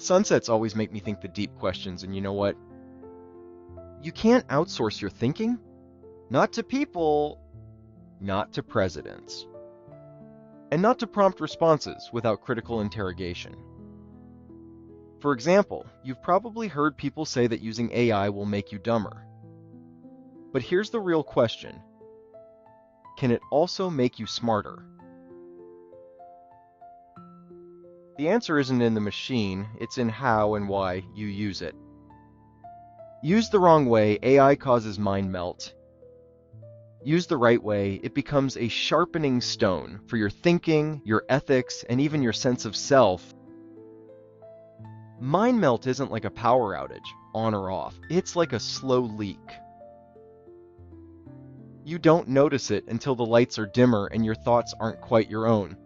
Sunsets always make me think the deep questions, and you know what? You can't outsource your thinking. Not to people, not to presidents, and not to prompt responses without critical interrogation. For example, you've probably heard people say that using AI will make you dumber. But here's the real question. Can it also make you smarter? The answer isn't in the machine, it's in how and why you use it. Used the wrong way, AI causes mind melt. Used the right way, it becomes a sharpening stone for your thinking, your ethics, and even your sense of self. Mind melt isn't like a power outage, on or off. It's like a slow leak. You don't notice it until the lights are dimmer and your thoughts aren't quite your own.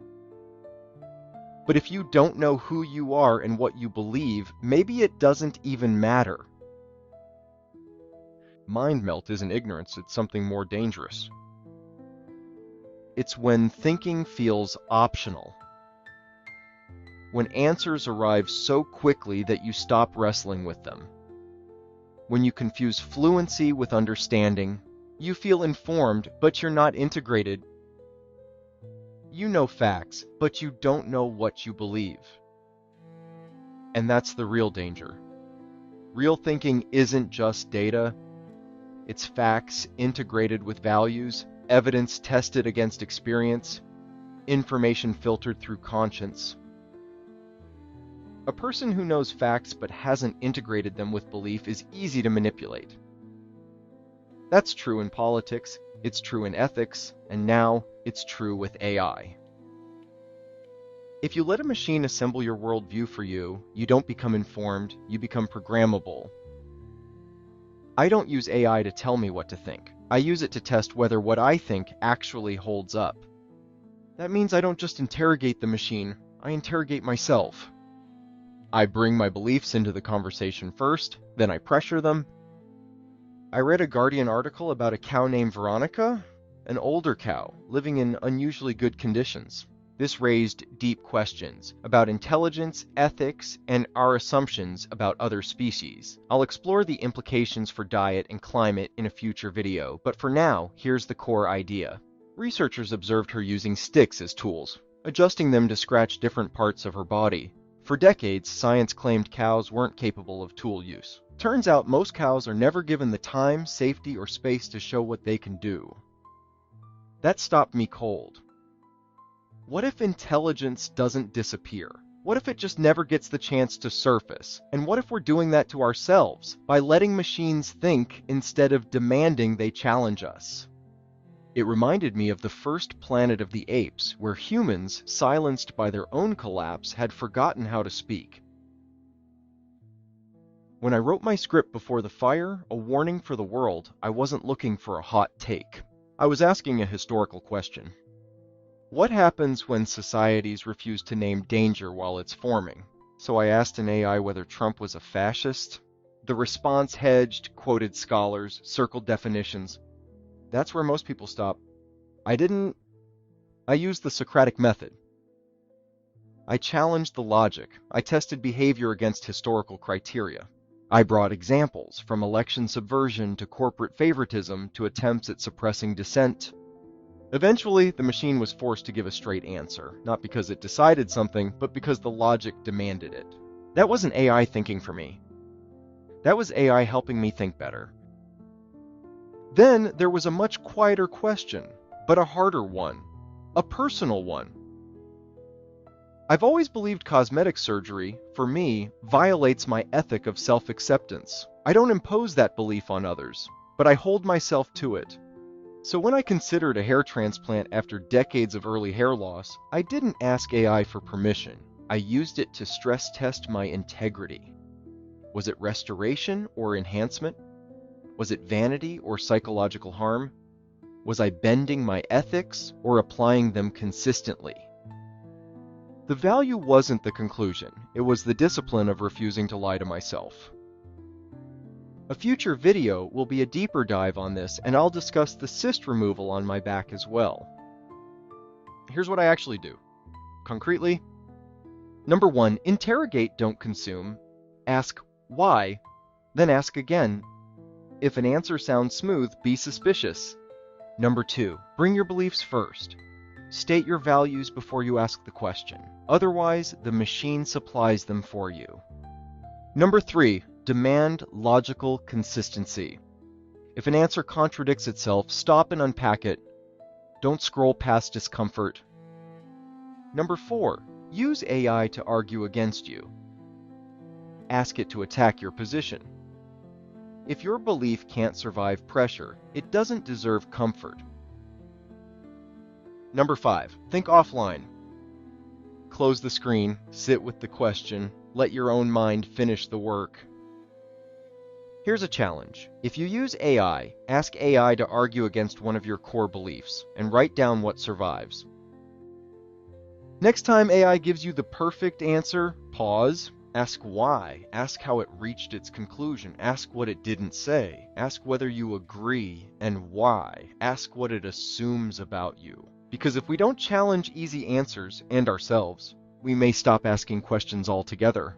But if you don't know who you are and what you believe, maybe it doesn't even matter. Mind melt isn't ignorance, it's something more dangerous. It's when thinking feels optional. When answers arrive so quickly that you stop wrestling with them. When you confuse fluency with understanding, you feel informed, but you're not integrated. You know facts, but you don't know what you believe. And that's the real danger. Real thinking isn't just data. It's facts integrated with values, evidence tested against experience, information filtered through conscience. A person who knows facts but hasn't integrated them with belief is easy to manipulate. That's true in politics, it's true in ethics, and now it's true with AI. If you let a machine assemble your worldview for you, you don't become informed, you become programmable. I don't use AI to tell me what to think. I use it to test whether what I think actually holds up. That means I don't just interrogate the machine, I interrogate myself. I bring my beliefs into the conversation first, then I pressure them. I read a Guardian article about a cow named Veronika, an older cow, living in unusually good conditions. This raised deep questions about intelligence, ethics, and our assumptions about other species. I'll explore the implications for diet and climate in a future video, but for now, here's the core idea. Researchers observed her using sticks as tools, adjusting them to scratch different parts of her body. For decades, science claimed cows weren't capable of tool use. Turns out most cows are never given the time, safety, or space to show what they can do. That stopped me cold. What if intelligence doesn't disappear? What if it just never gets the chance to surface? And what if we're doing that to ourselves by letting machines think instead of demanding they challenge us? It reminded me of the first Planet of the Apes, where humans, silenced by their own collapse, had forgotten how to speak. When I wrote my script before the fire, a warning for the world, I wasn't looking for a hot take. I was asking a historical question. What happens when societies refuse to name danger while it's forming? So I asked an AI whether Trump was a fascist. The response hedged, quoted scholars, circled definitions. That's where most people stop. I used the Socratic method. I challenged the logic. I tested behavior against historical criteria. I brought examples, from election subversion to corporate favoritism to attempts at suppressing dissent. Eventually, the machine was forced to give a straight answer, not because it decided something, but because the logic demanded it. That wasn't AI thinking for me. That was AI helping me think better. Then there was a much quieter question, but a harder one, a personal one. I've always believed cosmetic surgery, for me, violates my ethic of self-acceptance. I don't impose that belief on others, but I hold myself to it. So when I considered a hair transplant after decades of early hair loss, I didn't ask AI for permission. I used it to stress test my integrity. Was it restoration or enhancement? Was it vanity or psychological harm? Was I bending my ethics or applying them consistently? The value wasn't the conclusion, it was the discipline of refusing to lie to myself. A future video will be a deeper dive on this, and I'll discuss the cyst removal on my back as well. Here's what I actually do. Concretely, Number 1, interrogate, don't consume. Ask why, then ask again. If an answer sounds smooth, be suspicious. Number 2, bring your beliefs first. State your values before you ask the question. Otherwise, the machine supplies them for you. Number 3, demand logical consistency. If an answer contradicts itself, stop and unpack it. Don't scroll past discomfort. Number 4, use AI to argue against you. Ask it to attack your position. If your belief can't survive pressure, it doesn't deserve comfort. Number 5, think offline. Close the screen, sit with the question, let your own mind finish the work. Here's a challenge. If you use AI, ask AI to argue against one of your core beliefs, and write down what survives. Next time AI gives you the perfect answer, pause. Ask why. Ask how it reached its conclusion. Ask what it didn't say. Ask whether you agree and why. Ask what it assumes about you. Because if we don't challenge easy answers and ourselves, we may stop asking questions altogether.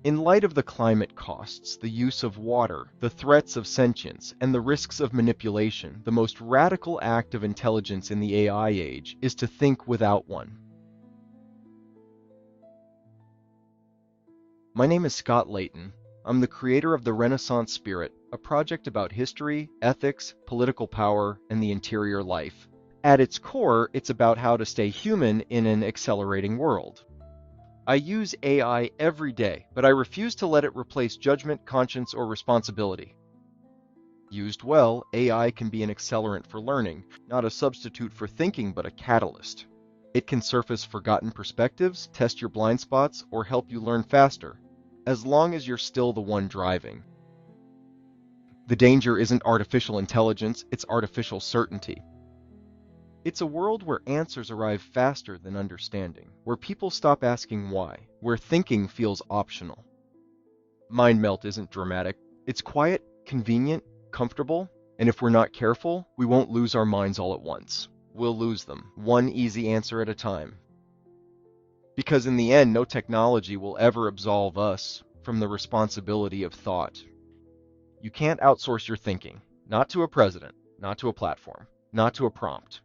In light of the climate costs, the use of water, the threats of sentience, and the risks of manipulation, the most radical act of intelligence in the AI age is to think without one. My name is Scott Layton. I'm the creator of The Renaissance Spirit, a project about history, ethics, political power, and the interior life. At its core, it's about how to stay human in an accelerating world. I use AI every day, but I refuse to let it replace judgment, conscience, or responsibility. Used well, AI can be an accelerant for learning, not a substitute for thinking, but a catalyst. It can surface forgotten perspectives, test your blind spots, or help you learn faster, as long as you're still the one driving. The danger isn't artificial intelligence, it's artificial certainty. It's a world where answers arrive faster than understanding, where people stop asking why, where thinking feels optional. Mind melt isn't dramatic. It's quiet, convenient, comfortable, and if we're not careful, we won't lose our minds all at once. We'll lose them, one easy answer at a time. Because in the end, no technology will ever absolve us from the responsibility of thought. You can't outsource your thinking, not to a president, not to a platform, not to a prompt.